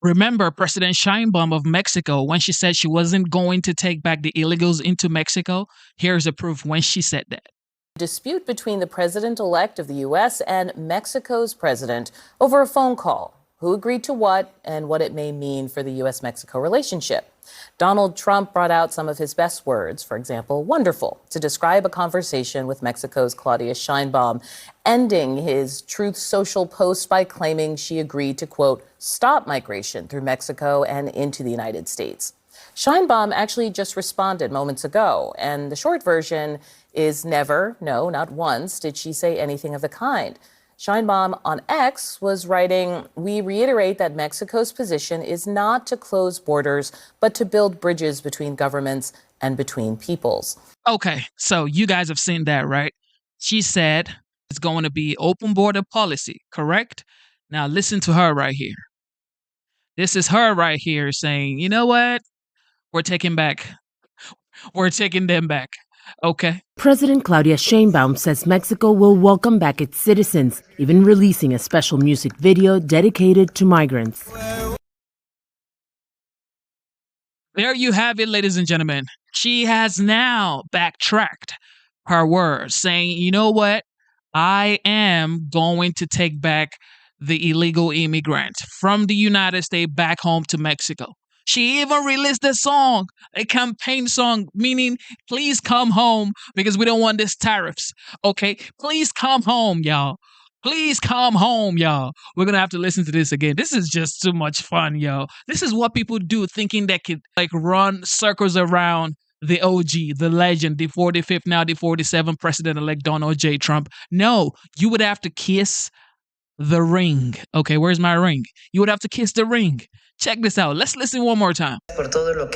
Remember President Sheinbaum of Mexico when she said she wasn't going to take back the illegals into Mexico? Here's a proof when she said that. Dispute between the president-elect of the U.S. and Mexico's president over a phone call. Who agreed to what and what it may mean for the U.S.-Mexico relationship. Donald Trump brought out some of his best words, for example, wonderful, to describe a conversation with Mexico's Claudia Sheinbaum, ending his Truth Social post by claiming she agreed to, quote, stop migration through Mexico and into the United States. Sheinbaum actually just responded moments ago, and the short version is never, no, not once, did she say anything of the kind. Sheinbaum on X was writing, we reiterate that Mexico's position is not to close borders, but to build bridges between governments and between peoples. Okay, so you guys have seen that, right? She said it's going to be open border policy, correct? Now listen to her right here. This is her right here saying, you know what? We're taking them back. Okay. President Claudia Sheinbaum says Mexico will welcome back its citizens, even releasing a special music video dedicated to migrants. There you have it, ladies and gentlemen. She has now backtracked her words, saying, you know what? I am going to take back the illegal immigrants from the United States back home to Mexico. She even released a song, a campaign song, meaning, please come home because we don't want these tariffs. Okay, please come home, y'all. Please come home, y'all. We're going to have to listen to this again. This is just too much fun, yo. This is what people do, thinking they could like run circles around the OG, the legend, the 45th, now the 47th President-elect Donald J. Trump. No, you would have to kiss the ring. Okay, where's my ring? You would have to kiss the ring. Check this out. Let's listen one more time. President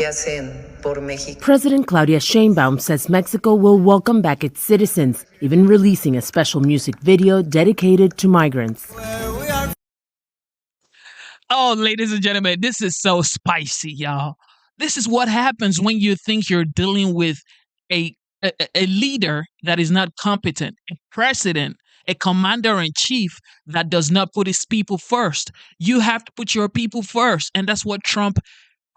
Claudia Sheinbaum says Mexico will welcome back its citizens, even releasing a special music video dedicated to migrants. Oh, ladies and gentlemen, this is so spicy, y'all. This is what happens when you think you're dealing with a leader that is not competent, a president, a commander-in-chief that does not put his people first. You have to put your people first, and that's what Trump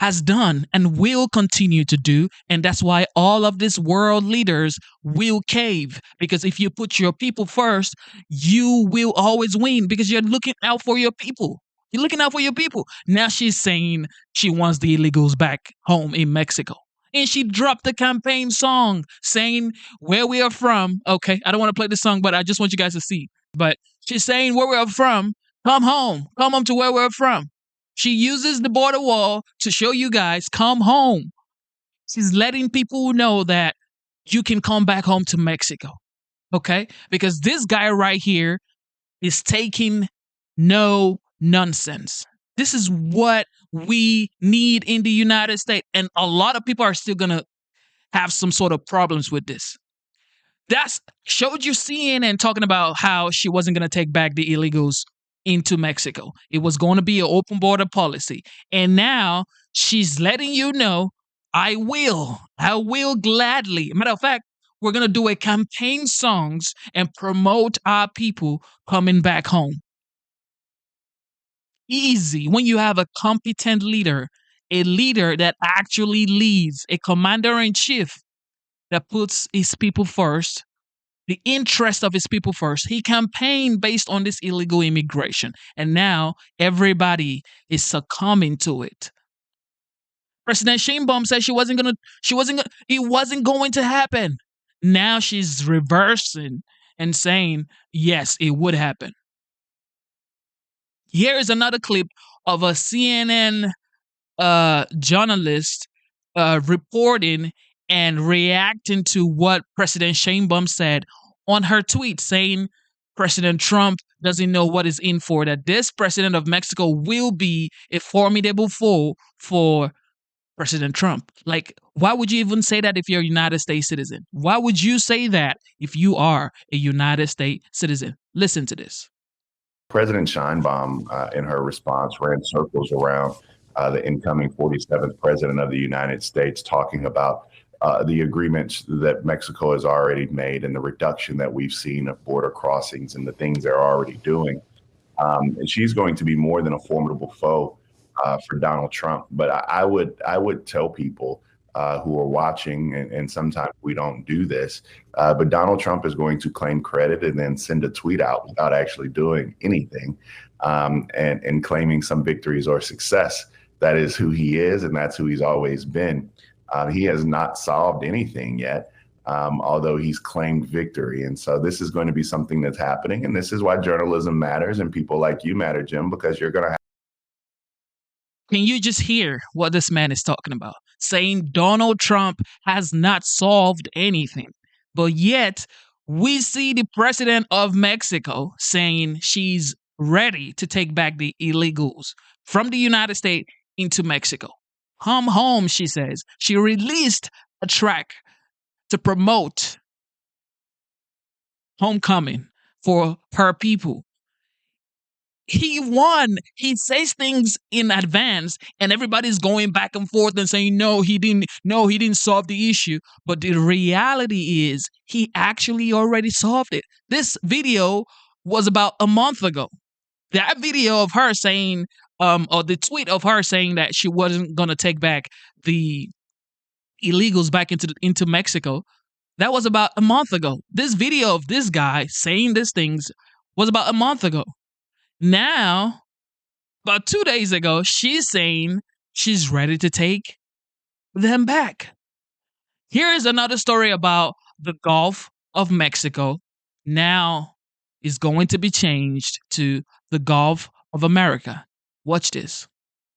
has done and will continue to do, and that's why all of these world leaders will cave, because if you put your people first, you will always win because you're looking out for your people. You're looking out for your people. Now she's saying she wants the illegals back home in Mexico. And she dropped the campaign song saying where we are from. Okay, I don't want to play the song, but I just want you guys to see. But she's saying where we're from, come home to where we're from. She uses the border wall to show you guys, come home. She's letting people know that you can come back home to Mexico. Okay, because this guy right here is taking no nonsense. This is what we need in the United States. And a lot of people are still going to have some sort of problems with this. That's showed you CNN talking about how she wasn't going to take back the illegals into Mexico. It was going to be an open border policy. And now she's letting you know, I will gladly. Matter of fact, we're going to do a campaign songs and promote our people coming back home. Easy when you have a competent leader, a leader that actually leads, a commander-in-chief that puts his people first, the interest of his people first. He campaigned based on this illegal immigration, and now everybody is succumbing to it. President Sheinbaum said it wasn't going to happen. Now she's reversing and saying, yes, it would happen. Here is another clip of a CNN journalist reporting and reacting to what President Sheinbaum said on her tweet, saying President Trump doesn't know what is in for, that this president of Mexico will be a formidable foe for President Trump. Like, why would you even say that if you're a United States citizen? Why would you say that if you are a United States citizen? Listen to this. President Sheinbaum, in her response, ran circles around the incoming 47th president of the United States, talking about the agreements that Mexico has already made and the reduction that we've seen of border crossings and the things they're already doing. And she's going to be more than a formidable foe for Donald Trump. But I would tell people who are watching, and sometimes we don't do this, but Donald Trump is going to claim credit and then send a tweet out without actually doing anything, and claiming some victories or success. That is who he is, and that's who he's always been. He has not solved anything yet, although he's claimed victory. And so this is going to be something that's happening. And this is why journalism matters and people like you matter, Jim, because you're going to Can you just hear what this man is talking about? Saying Donald Trump has not solved anything. But yet, we see the president of Mexico saying she's ready to take back the illegals from the United States into Mexico. Come home, she says. She released a track to promote homecoming for her people. He won. He says things in advance, and everybody's going back and forth and saying, no, he didn't. No, he didn't solve the issue. But the reality is, he actually already solved it. This video was about a month ago. That video of her saying, or the tweet of her saying that she wasn't going to take back the illegals back into Mexico, that was about a month ago. This video of this guy saying these things was about a month ago. Now, about 2 days ago, she's saying she's ready to take them back. Here is another story about the Gulf of Mexico. Now is going to be changed to the Gulf of America. Watch this.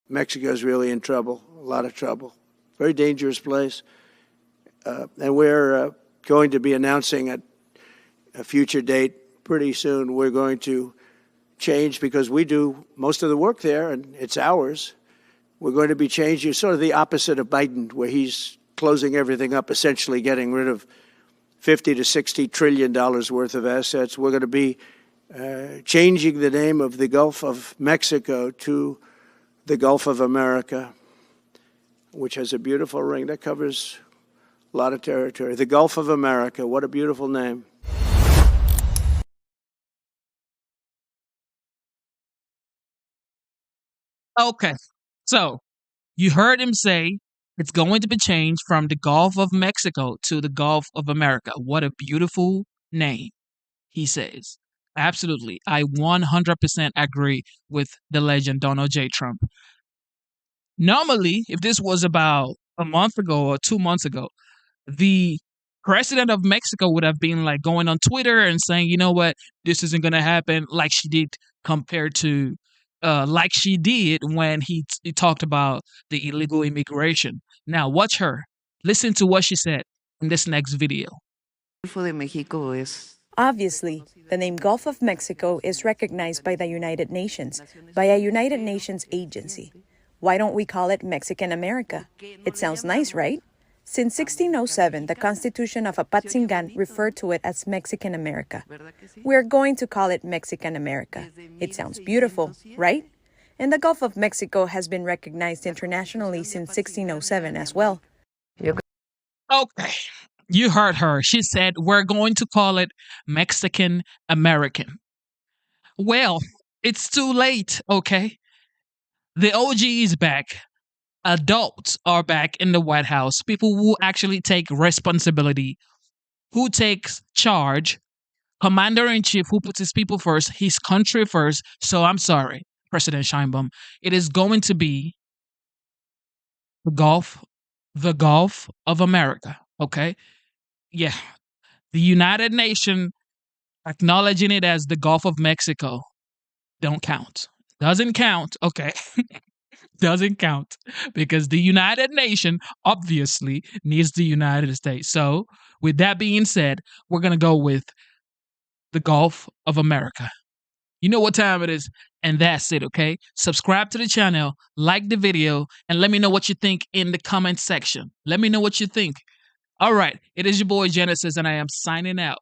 Mexico is really in trouble, a lot of trouble. Very dangerous place. And we're going to be announcing at a future date pretty soon. We're going to change, because we do most of the work there and it's ours. We're going to be changing, sort of the opposite of Biden, where he's closing everything up, essentially getting rid of $50 to $60 trillion worth of assets. We're going to be changing the name of the Gulf of Mexico to the Gulf of America, which has a beautiful ring that covers a lot of territory. The Gulf of America, what a beautiful name. Okay, so you heard him say it's going to be changed from the Gulf of Mexico to the Gulf of America. What a beautiful name, he says. Absolutely. I 100% agree with the legend Donald J. Trump. Normally, if this was about a month ago or 2 months ago, the president of Mexico would have been like going on Twitter and saying, you know what, this isn't going to happen, like she did compared to like she did when he talked about the illegal immigration. Now watch her. Listen to what she said in this next video. Obviously, the name Gulf of Mexico is recognized by the United Nations, by a United Nations agency. Why don't we call it Mexican America? It sounds nice, right? Since 1607, the Constitution of Apatzingan referred to it as Mexican America. We're going to call it Mexican America. It sounds beautiful, right? And the Gulf of Mexico has been recognized internationally since 1607 as well. Okay, you heard her. She said, we're going to call it Mexican American. Well, it's too late, okay? The OG is back. Adults are back in the White House. People who actually take responsibility, who takes charge, commander-in-chief who puts his people first, his country first. So I'm sorry, President Scheinbaum. It is going to be the Gulf of America, okay? Yeah, the United Nations acknowledging it as the Gulf of Mexico don't count. Doesn't count, okay? Doesn't count because the United Nations obviously needs the United States. So, with that being said, we're going to go with the Gulf of America. You know what time it is, and that's it, okay? Subscribe to the channel, like the video, and let me know what you think in the comment section. Let me know what you think. All right, it is your boy Genesis, and I am signing out.